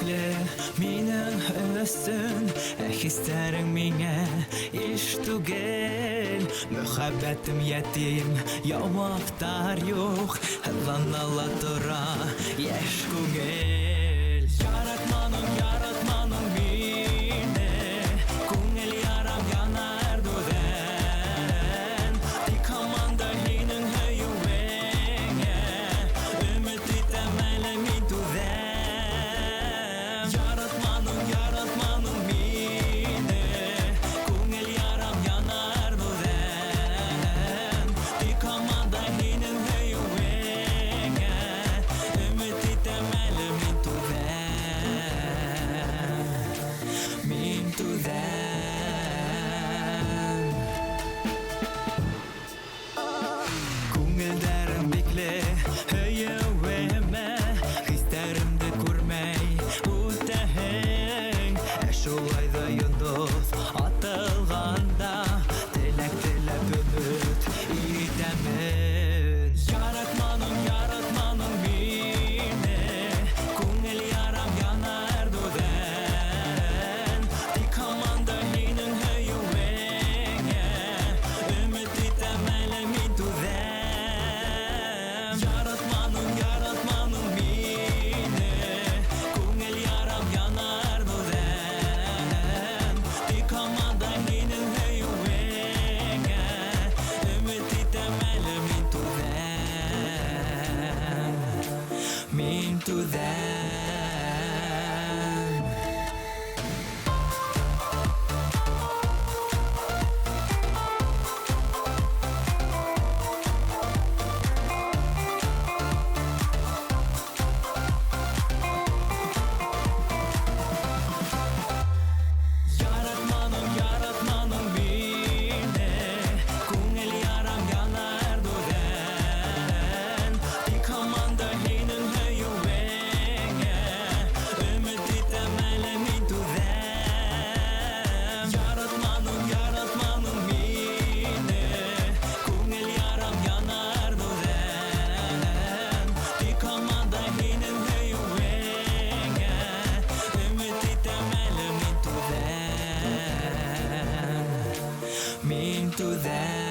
bikli minin üstün Hislerin mine iş tugel Muhabbetim yetim Yavaftar yok Hıvanala dura yeş kugel Yaratmanın mine Kungel yaram yanar duden Di kamanda hinin höyü venge Ümit itemele mi duden Yaratmanın mine Kungel yaram yanar duden Di kamanda hinin höyü venge Ümit itemele mi duden Min duden Kungel bikle höyü veme Hislerimde kurmey utehen Şolayda yıldız atılganda Dilek ümit itemin Yaratmanın mine Kungel yaram yanar duden Di kamanda hinin höyü venge Ümit itemele mi duden Yaratmanın mine Kungel yaram yanar duden Di kamanda hinin höyü venge Ümit itemele mi duden Min duden Yaratmanın mine Kungel yaram yanar duden Di kamanda hinin höyü venge Ümit itemele mi duden Yaratmanın mine Kungel yaram yanar duden Di kamanda hinin höyü venge Ümit itemele mi duden Min duden